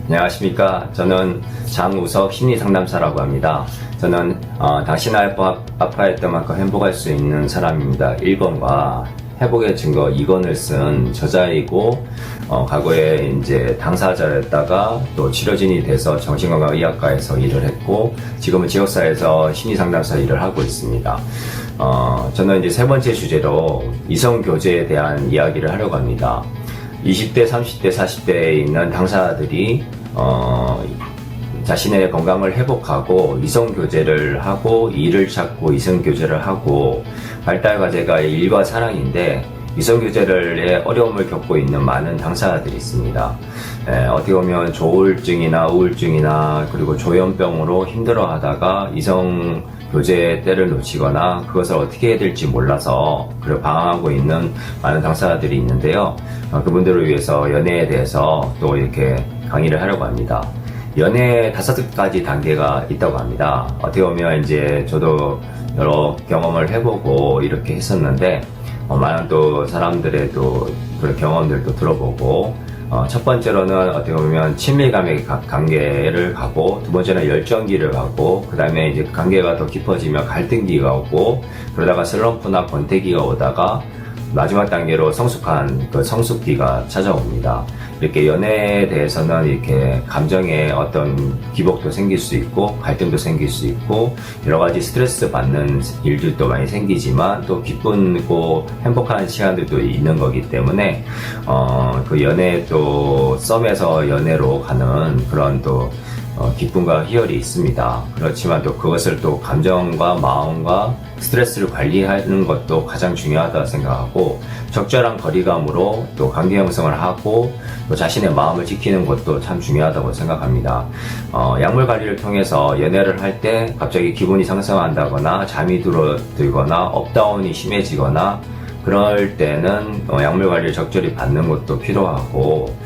안녕하십니까. 저는 장우석 심리상담사라고 합니다. 저는 당신 아파했던 만큼 행복할 수 있는 사람입니다. 1권과 회복의 증거 2권을 쓴 저자이고 과거에 이제 당사자였다가 또 치료진이 돼서 정신건강의학과에서 일을 했고 지금은 지역사회에서 심리상담사 일을 하고 있습니다. 저는 이제 세 번째 주제로 이성교제에 대한 이야기를 하려고 합니다. 20대, 30대, 40대에 있는 당사자들이 자신의 건강을 회복하고 이성교제를 하고 일을 찾고 이성교제를 하고 발달 과제가 일과 사랑인데 이성교제에 어려움을 겪고 있는 많은 당사자들이 있습니다. 어떻게 보면 조울증이나 우울증이나 그리고 조현병으로 힘들어하다가 이성교제의 때를 놓치거나 그것을 어떻게 해야 될지 몰라서 방황하고 있는 많은 당사자들이 있는데요. 그분들을 위해서 연애에 대해서 또 이렇게 강의를 하려고 합니다. 연애 5가지 단계가 있다고 합니다. 어떻게 보면 이제 저도 여러 경험을 해보고 이렇게 했었는데 많은 또 사람들의 또 그런 경험들도 들어보고 첫 번째로는 어떻게 보면 친밀감의 관계를 가고 두 번째는 열정기를 가고 그 다음에 이제 관계가 더 깊어지면 갈등기가 오고 그러다가 슬럼프나 권태기가 오다가 마지막 단계로 성숙한 그 성숙기가 찾아옵니다. 이렇게 연애에 대해서는 이렇게 감정의 어떤 기복도 생길 수 있고 갈등도 생길 수 있고 여러 가지 스트레스 받는 일들도 많이 생기지만 또 기쁘고 행복한 시간들도 있는 거기 때문에 그 연애 또 썸에서 연애로 가는 그런 또 기쁨과 희열이 있습니다. 그렇지만 또 그것을 또 감정과 마음과 스트레스를 관리하는 것도 가장 중요하다고 생각하고 적절한 거리감으로 또 관계 형성을 하고 또 자신의 마음을 지키는 것도 참 중요하다고 생각합니다. 약물 관리를 통해서 연애를 할 때 갑자기 기분이 상승한다거나 잠이 들거나 업다운이 심해지거나 그럴 때는 약물 관리를 적절히 받는 것도 필요하고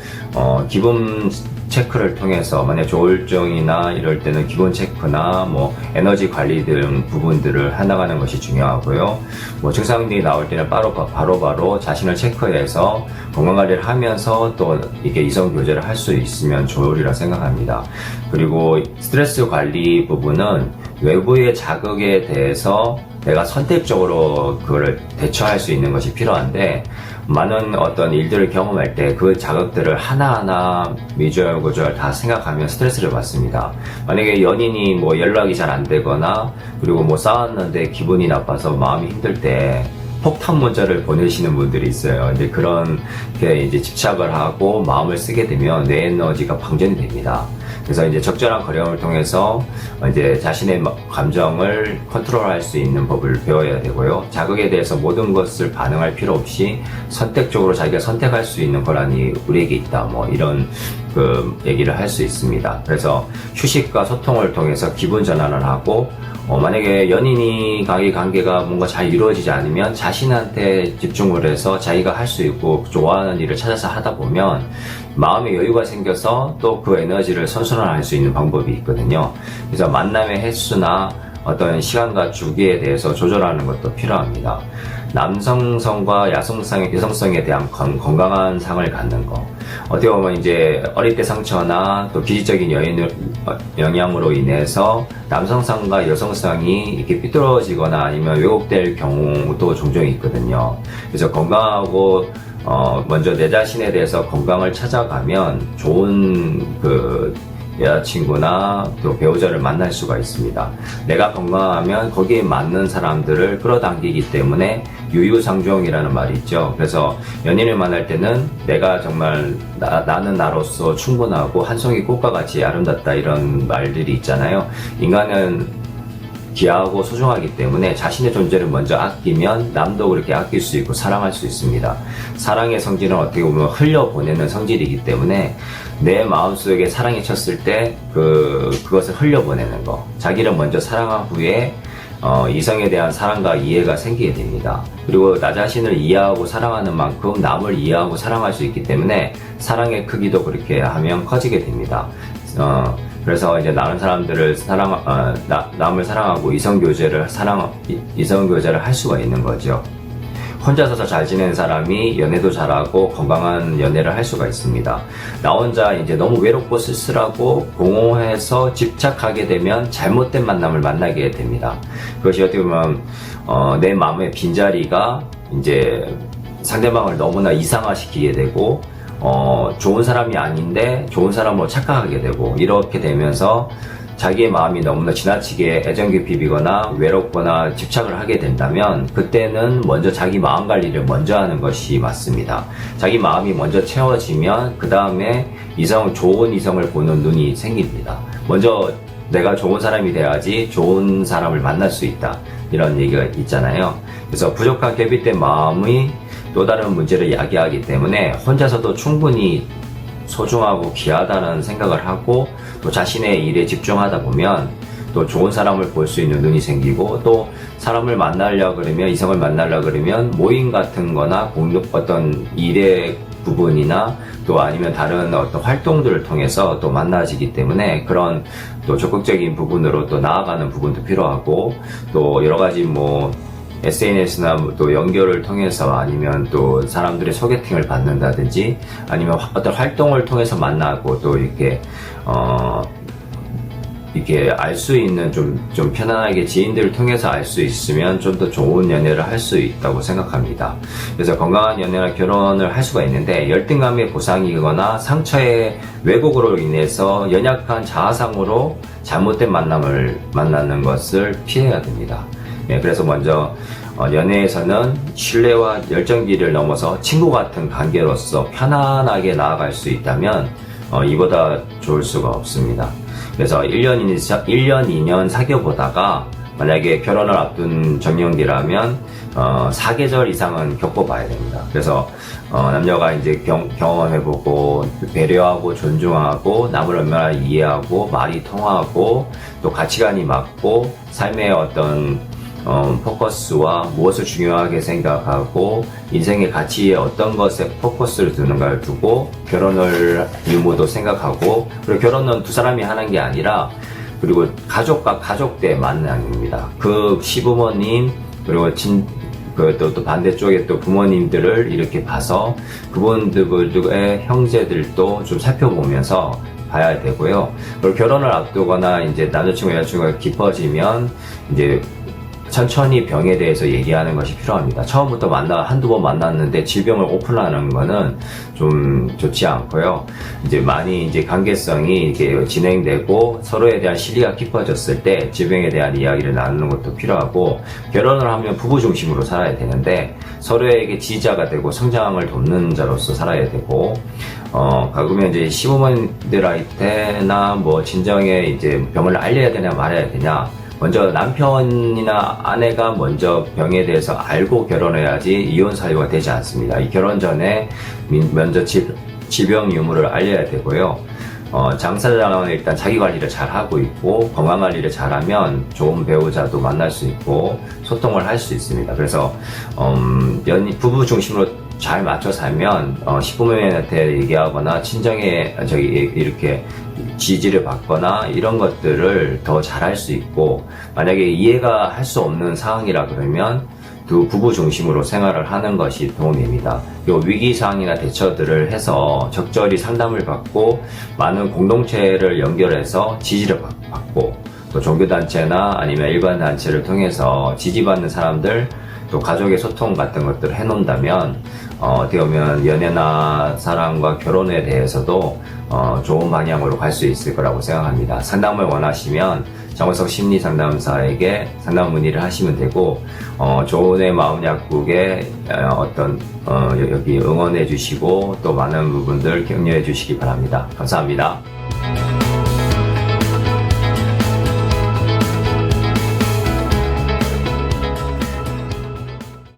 기분 체크를 통해서 만약 조울증이나 이럴 때는 기본 체크나 뭐 에너지 관리 등 부분들을 해나가는 것이 중요하고요. 뭐 증상들이 나올 때는 바로 자신을 체크해서 건강관리를 하면서 또 이게 이성교제를 할 수 있으면 좋으리라 생각합니다. 그리고 스트레스 관리 부분은 외부의 자극에 대해서 내가 선택적으로 그걸 대처할 수 있는 것이 필요한데 많은 어떤 일들을 경험할 때 그 자극들을 하나하나 미주알고주알 다 생각하면 스트레스를 받습니다. 만약에 연인이 뭐 연락이 잘 안 되거나 그리고 뭐 싸웠는데 기분이 나빠서 마음이 힘들 때 폭탄 문자를 보내시는 분들이 있어요. 이제 그렇게 이제 집착을 하고 마음을 쓰게 되면 뇌 에너지가 방전이 됩니다. 그래서 이제 적절한 거리감을 통해서 이제 자신의 감정을 컨트롤할 수 있는 법을 배워야 되고요. 자극에 대해서 모든 것을 반응할 필요 없이 선택적으로 자기가 선택할 수 있는 권한이 우리에게 있다. 뭐 이런 그 얘기를 할 수 있습니다. 그래서 휴식과 소통을 통해서 기분 전환을 하고 만약에 연인이 관계가 뭔가 잘 이루어지지 않으면 자신한테 집중을 해서 자기가 할 수 있고 좋아하는 일을 찾아서 하다 보면 마음의 여유가 생겨서 또 그 에너지를 선순환할 수 있는 방법이 있거든요. 그래서 만남의 횟수나 어떤 시간과 주기에 대해서 조절하는 것도 필요합니다. 남성성과 여성성에 대한 건강한 상을 갖는 거. 어떻게 보면 이제 어릴 때 상처나 또 기질적인 영향으로 인해서 남성성과 여성성이 이렇게 삐뚤어지거나 아니면 왜곡될 경우도 종종 있거든요. 그래서 건강하고 먼저 내 자신에 대해서 건강을 찾아가면 좋은 여자친구나 또 배우자를 만날 수가 있습니다. 내가 건강하면 거기에 맞는 사람들을 끌어당기기 때문에 유유상종이라는 말이 있죠. 그래서 연인을 만날 때는 내가 정말 나는 나로서 충분하고 한 송이 꽃과 같이 아름답다 이런 말들이 있잖아요. 인간은 귀하고 소중하기 때문에 자신의 존재를 먼저 아끼면 남도 그렇게 아낄 수 있고 사랑할 수 있습니다. 사랑의 성질은 어떻게 보면 흘려보내는 성질이기 때문에 내 마음속에 사랑이 쳤을 때 그것을 흘려보내는 거. 자기를 먼저 사랑한 후에 이성에 대한 사랑과 이해가 생기게 됩니다. 그리고 나 자신을 이해하고 사랑하는 만큼 남을 이해하고 사랑할 수 있기 때문에 사랑의 크기도 그렇게 하면 커지게 됩니다. 그래서 이제 다른 사람들을 남을 사랑하고 이성교제를 할 수가 있는 거죠. 혼자서 잘 지내는 사람이 연애도 잘하고 건강한 연애를 할 수가 있습니다. 나 혼자 이제 너무 외롭고 쓸쓸하고 공허해서 집착하게 되면 잘못된 만남을 만나게 됩니다. 그것이 어떻게 보면 내 마음의 빈자리가 이제 상대방을 너무나 이상화시키게 되고 좋은 사람이 아닌데 좋은 사람으로 착각하게 되고, 이렇게 되면서 자기의 마음이 너무나 지나치게 애정 깊이거나 외롭거나 집착을 하게 된다면, 그때는 먼저 자기 마음 관리를 먼저 하는 것이 맞습니다. 자기 마음이 먼저 채워지면 그 다음에 좋은 이성을 보는 눈이 생깁니다. 먼저 내가 좋은 사람이 돼야지 좋은 사람을 만날 수 있다, 이런 얘기가 있잖아요. 그래서 부족한 결핍된 마음이 또 다른 문제를 야기하기 때문에 혼자서도 충분히 소중하고 귀하다는 생각을 하고 또 자신의 일에 집중하다 보면 또 좋은 사람을 볼 수 있는 눈이 생기고, 또 사람을 만나려고 그러면, 이성을 만나려고 그러면 모임 같은 거나 어떤 일의 부분이나 또 아니면 다른 어떤 활동들을 통해서 또 만나지기 때문에, 그런 또 적극적인 부분으로 또 나아가는 부분도 필요하고, 또 여러 가지 SNS나 또 연결을 통해서 아니면 또 사람들의 소개팅을 받는다든지 아니면 어떤 활동을 통해서 만나고 또 이렇게 알 수 있는 좀 편안하게 지인들을 통해서 알 수 있으면 좀 더 좋은 연애를 할 수 있다고 생각합니다. 그래서 건강한 연애나 결혼을 할 수가 있는데, 열등감의 보상이거나 상처의 왜곡으로 인해서 연약한 자아상으로 잘못된 만남을 만나는 것을 피해야 됩니다. 그래서 먼저 연애에서는 신뢰와 열정기를 넘어서 친구 같은 관계로서 편안하게 나아갈 수 있다면 이보다 좋을 수가 없습니다. 그래서 1년, 2년 사귀어보다가 만약에 결혼을 앞둔 정년기라면 4계절 이상은 겪어봐야 됩니다. 그래서 남녀가 이제 경험해보고 배려하고 존중하고 남을 얼마나 이해하고 말이 통하고 또 가치관이 맞고 삶의 어떤 포커스와 무엇을 중요하게 생각하고 인생의 가치에 어떤 것에 포커스를 두는가를 두고 결혼을 의무도 생각하고, 그리고 결혼은 두 사람이 하는 게 아니라 그리고 가족과 가족대 만남입니다. 그 시부모님 그리고 또 반대쪽에 또 부모님들을 이렇게 봐서 그분들의 형제들도 좀 살펴보면서 봐야 되고요. 그리고 결혼을 앞두거나 이제 남자친구 여자친구가 깊어지면 이제 천천히 병에 대해서 얘기하는 것이 필요합니다. 처음부터 한두 번 만났는데 질병을 오픈하는 거는 좀 좋지 않고요. 이제 많이 관계성이 이렇게 진행되고 서로에 대한 신뢰가 깊어졌을 때 질병에 대한 이야기를 나누는 것도 필요하고, 결혼을 하면 부부 중심으로 살아야 되는데 서로에게 지지자가 되고 성장을 돕는 자로서 살아야 되고, 가끔은 이제 시부모님들한테나 진정에 이제 병을 알려야 되냐 말아야 되냐, 먼저 남편이나 아내가 먼저 병에 대해서 알고 결혼해야지 이혼 사유가 되지 않습니다. 이 결혼 전에 먼저 질병 유무를 알려야 되고요. 장사장은 일단 자기 관리를 잘 하고 있고 건강 관리를 잘하면 좋은 배우자도 만날 수 있고 소통을 할 수 있습니다. 그래서 부부 중심으로 잘 맞춰 살면 시부모님한테 얘기하거나 친정에 이렇게 지지를 받거나 이런 것들을 더 잘할 수 있고, 만약에 이해가 할 수 없는 상황이라 그러면 두 부부 중심으로 생활을 하는 것이 도움이 됩니다. 그리고 위기 상황이나 대처들을 해서 적절히 상담을 받고 많은 공동체를 연결해서 지지를 받고, 또 종교단체나 아니면 일반 단체를 통해서 지지받는 사람들, 또 가족의 소통 같은 것들을 해놓는다면 어떻게 보면 연애나 사랑과 결혼에 대해서도 좋은 방향으로 갈 수 있을 거라고 생각합니다. 상담을 원하시면 정우석 심리상담사에게 상담 문의를 하시면 되고, 좋은의 마음 약국에 여기 응원해 주시고 또 많은 부분들 격려해 주시기 바랍니다. 감사합니다.